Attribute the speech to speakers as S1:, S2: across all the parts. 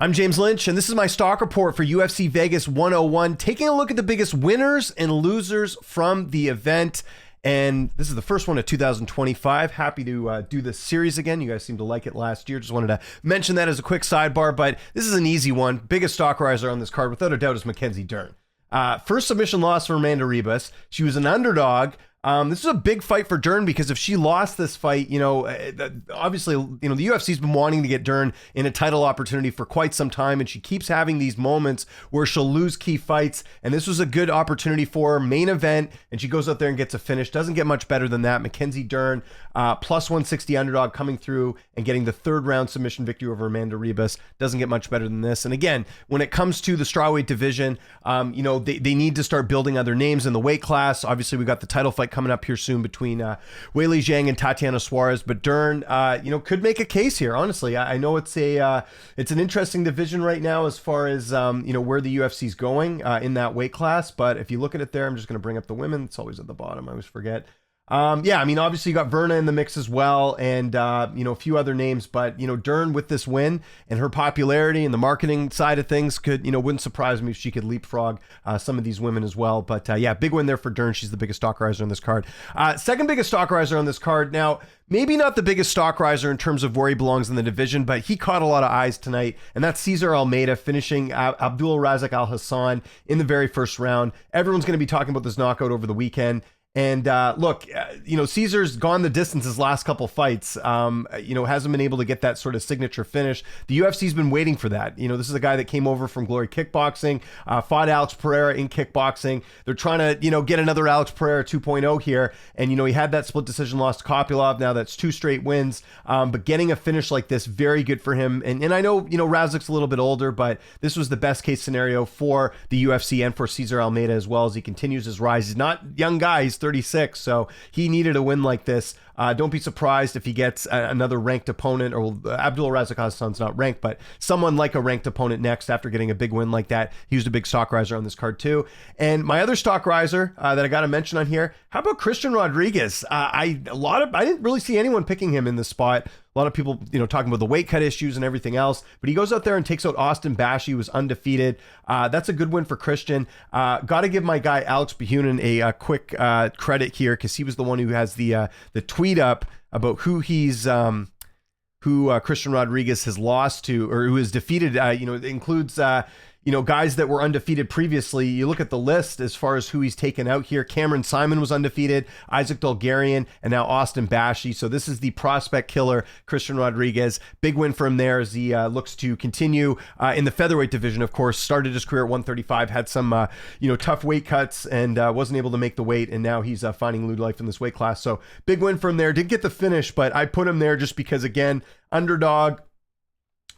S1: I'm James Lynch, and this is my stock report for UFC Vegas 101, taking a look at the biggest winners and losers from the event. And this is the first one of 2025. Happy to do this series again. You guys seemed to like it last year. Just wanted to mention that as a quick sidebar, but this is an easy one. Biggest stock riser on this card, without a doubt, is Mackenzie Dern. First submission loss for Amanda Rebus. She was an underdog. This is a big fight for Dern because if she lost this fight, obviously, the UFC's been wanting to get Dern in a title opportunity for quite some time, and she keeps having these moments where she'll lose key fights, and this was a good opportunity for her, main event, and she goes out there and gets a finish. Doesn't get much better than that. Mackenzie Dern, plus 160 underdog, coming through and getting the third round submission victory over Amanda Rebus. Doesn't get much better than this. And again, when it comes to the strawweight division, they need to start building other names in the weight class. Obviously, we got the title fight coming up here soon between Weili Zhang and Tatiana Suarez, but Dern, could make a case here. Honestly, I know it's an interesting division right now as far as where the UFC's going in that weight class. But if you look at it there, I'm just going to bring up the women. It's always at the bottom. I always forget. Obviously you got Verna in the mix as well, and a few other names, but Dern with this win and her popularity and the marketing side of things wouldn't surprise me if she could leapfrog some of these women as well. But big win there for Dern. She's the biggest stock riser on this card. Second biggest stock riser on this card. Now, maybe not the biggest stock riser in terms of where he belongs in the division, but he caught a lot of eyes tonight, and that's Cesar Almeida finishing Abdul Razak Al Hassan in the very first round. Everyone's going to be talking about this knockout over the weekend. And Cesar's gone the distance his last couple fights, hasn't been able to get that sort of signature finish. The UFC's been waiting for that. This is a guy that came over from Glory Kickboxing, fought Alex Pereira in kickboxing. They're trying to, get another Alex Pereira 2.0 here. And, he had that split decision loss to Kopylov. Now that's 2 straight wins. But getting a finish like this, very good for him. And I know, Razak's a little bit older, but this was the best case scenario for the UFC and for Cesar Almeida as well as he continues his rise. He's not a young guy. He's 36, so he needed a win like this. Don't be surprised if he gets another ranked opponent, or Abdul Razak Hassan's not ranked, but someone like a ranked opponent next after getting a big win like that. He was a big stock riser on this card too. And my other stock riser that I got to mention on here, how about Christian Rodriguez? I didn't really see anyone picking him in this spot. A lot of people, talking about the weight cut issues and everything else, but he goes out there and takes out Austin Bashley, who was undefeated. That's a good win for Christian. Got to give my guy Alex Behunin a quick credit here, because he was the one who has the tweet up about who Christian Rodriguez has lost to, or who has defeated. It includes guys that were undefeated previously. You look at the list as far as who he's taken out here. Cameron Simon was undefeated, Isaac Dolgarian, and now Austin Bashley. So this is the prospect killer, Christian Rodriguez. Big win for him there as he looks to continue in the featherweight division. Of course, started his career at 135, had some tough weight cuts, and wasn't able to make the weight, and now he's finding new life in this weight class. So big win for him there. Did get the finish, but I put him there just because, again, underdog,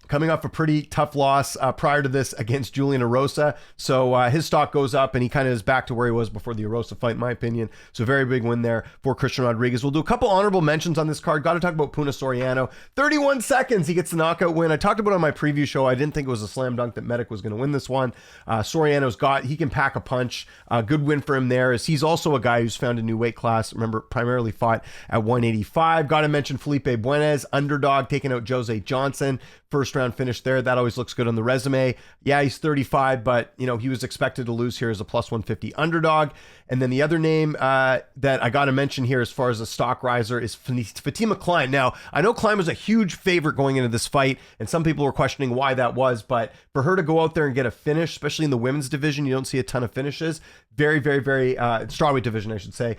S1: coming off a pretty tough loss prior to this against Julian Erosa. So his stock goes up, and he kind of is back to where he was before the Erosa fight, in my opinion. So very big win there for Christian Rodriguez. We'll do a couple honorable mentions on this card. Got to talk about Puna Soriano. 31 seconds, he gets the knockout win. I talked about it on my preview show. I didn't think it was a slam dunk that Medic was going to win this one. He can pack a punch. Good win for him there, as he's also a guy who's found a new weight class. Remember, primarily fought at 185. Got to mention Felipe Buenez, underdog, taking out Jose Johnson. First round finish there. That always looks good on the resume. Yeah, he's 35, but he was expected to lose here as a plus 150 underdog. And then the other name that I got to mention here as far as a stock riser is Fatima Klein. Now, I know Klein was a huge favorite going into this fight, and some people were questioning why that was, but for her to go out there and get a finish, especially in the women's division, you don't see a ton of finishes. Very, very, very strawweight division, I should say.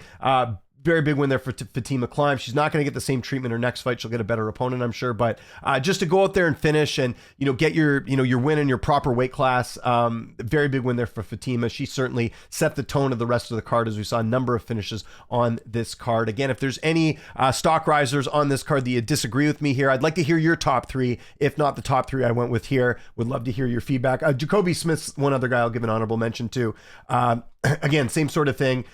S1: Very big win there for Fatima Klein. She's not going to get the same treatment her next fight. She'll get a better opponent, I'm sure. But just to go out there and finish and get your your win in your proper weight class, very big win there for Fatima. She certainly set the tone of the rest of the card, as we saw a number of finishes on this card. Again, if there's any stock risers on this card that you disagree with me here, I'd like to hear your top 3. If not the top 3 I went with here, would love to hear your feedback. Jacoby Smith's one other guy I'll give an honorable mention to. Again, same sort of thing.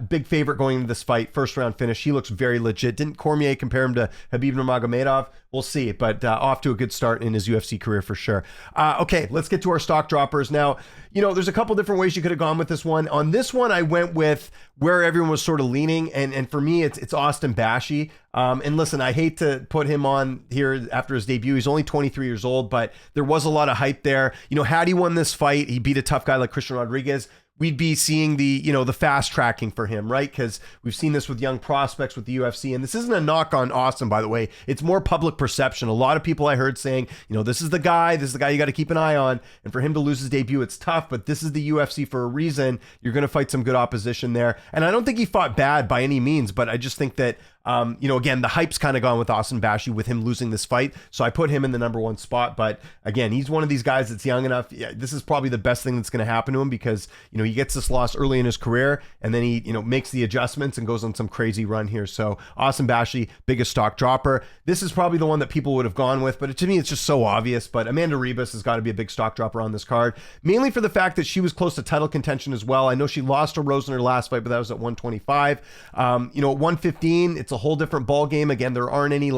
S1: Big favorite going into this fight. First round finish. He looks very legit. Didn't Cormier compare him to Khabib Nurmagomedov? We'll see, but off to a good start in his UFC career for sure. Okay, let's get to our stock droppers. Now, there's a couple different ways you could have gone with this one. On this one, I went with where everyone was sort of leaning, and for me, it's Austin Bashley. And listen, I hate to put him on here after his debut. He's only 23 years old, but there was a lot of hype there. Had he won this fight, he beat a tough guy like Christian Rodriguez, we'd be seeing the fast tracking for him, right? Because we've seen this with young prospects with the UFC, and this isn't a knock on Austin, by the way. It's more public perception. A lot of people I heard saying, this is the guy you got to keep an eye on, and for him to lose his debut, it's tough, but this is the UFC for a reason. You're going to fight some good opposition there, and I don't think he fought bad by any means, but I just think that again, the hype's kind of gone with Austin Bashley with him losing this fight. So I put him in the number one spot. But again, he's one of these guys that's young enough. Yeah, this is probably the best thing that's going to happen to him because, he gets this loss early in his career and then he, makes the adjustments and goes on some crazy run here. So Austin Bashley, biggest stock dropper. This is probably the one that people would have gone with, but to me, it's just so obvious. But Amanda Rebus has got to be a big stock dropper on this card, mainly for the fact that she was close to title contention as well. I know she lost to Rose in her last fight, but that was at 125. At 115, it's a whole different ball game. Again, there aren't any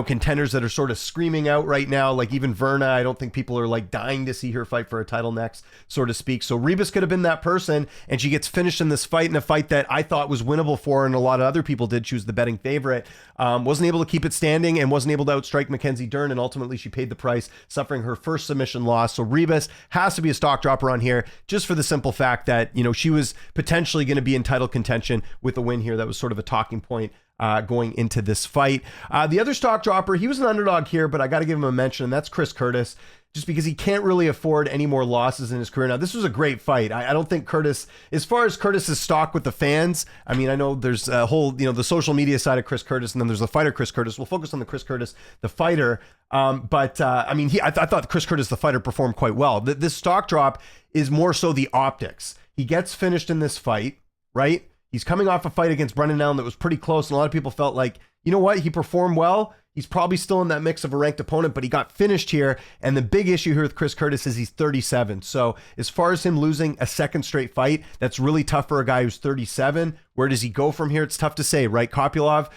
S1: contenders that are sort of screaming out right now. Like even Verna, I don't think people are dying to see her fight for a title next, so to speak. So Rebus could have been that person, and she gets finished in this fight, in a fight that I thought was winnable for her, and a lot of other people did. She was the betting favorite. Wasn't able to keep it standing and wasn't able to outstrike Mackenzie Dern, and ultimately she paid the price, suffering her first submission loss. So Rebus has to be a stock dropper on here, just for the simple fact that she was potentially going to be in title contention with a win here. That was sort of a talking point going into this fight. The other stock dropper, he was an underdog here, but I got to give him a mention, and that's Chris Curtis, just because he can't really afford any more losses in his career. Now, this was a great fight. I don't think Curtis, as far as Curtis's stock with the fans, I mean, I know there's a whole, the social media side of Chris Curtis, and then there's the fighter Chris Curtis. We'll focus on the Chris Curtis, the fighter. I thought Chris Curtis, the fighter, performed quite well. This stock drop is more so the optics. He gets finished in this fight, right? He's coming off a fight against Brendan Allen that was pretty close, and a lot of people felt like, you know what, he performed well. He's probably still in that mix of a ranked opponent, but he got finished here. And the big issue here with Chris Curtis is he's 37. So as far as him losing a second straight fight, that's really tough for a guy who's 37. Where does he go from here? It's tough to say, right? Kopylov,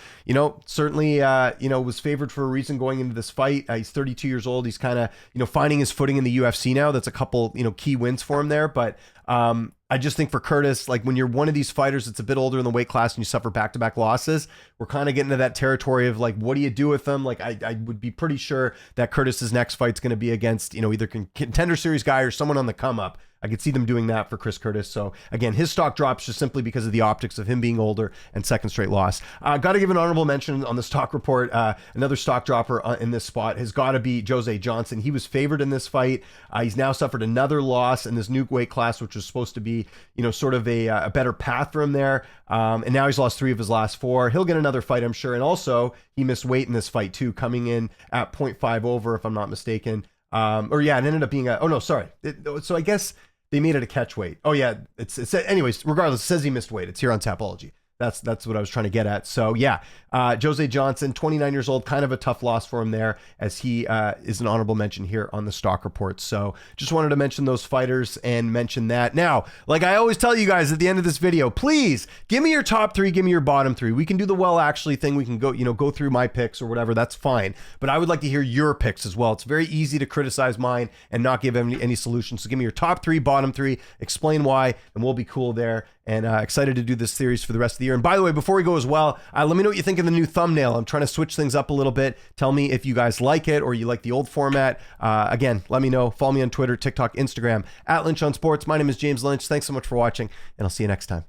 S1: certainly, was favored for a reason going into this fight. He's 32 years old. He's kind of, finding his footing in the UFC now. That's a couple, key wins for him there. But I just think for Curtis, when you're one of these fighters that's a bit older in the weight class and you suffer back-to-back losses, we're kind of getting to that territory of what do you do with them? I would be pretty sure that Curtis's next fight's going to be against, either contender series guy or someone on the come up. I could see them doing that for Chris Curtis. So again, his stock drops just simply because of the optics of him being older and second straight loss. Got to give an honorable mention on the stock report. Another stock dropper in this spot has got to be Jose Johnson. He was favored in this fight. He's now suffered another loss in this new weight class, which was supposed to be, sort of a better path for him there. And now he's lost 3 of his last 4. He'll get another fight, I'm sure. And also he missed weight in this fight too, coming in at 0.5 over, if I'm not mistaken. It ended up being so I guess they made it a catch weight. Oh yeah, it's anyways, regardless, it says he missed weight. It's here on Tapology. That's what I was trying to get at. So yeah, Jose Johnson, 29 years old, kind of a tough loss for him there, as he is an honorable mention here on the stock report. So just wanted to mention those fighters and mention that. Now, like I always tell you guys at the end of this video, please give me your top 3, give me your bottom 3. We can do the well actually thing. We can go through my picks or whatever. That's fine. But I would like to hear your picks as well. It's very easy to criticize mine and not give any solutions. So give me your top 3, bottom 3, explain why, and we'll be cool there. And excited to do this series for the rest of the year. And by the way, before we go as well, let me know what you think of the new thumbnail. I'm trying to switch things up a little bit. Tell me if you guys like it or you like the old format. Again, let me know. Follow me on Twitter, TikTok, Instagram, @Lynch on Sports. My name is James Lynch. Thanks so much for watching, and I'll see you next time.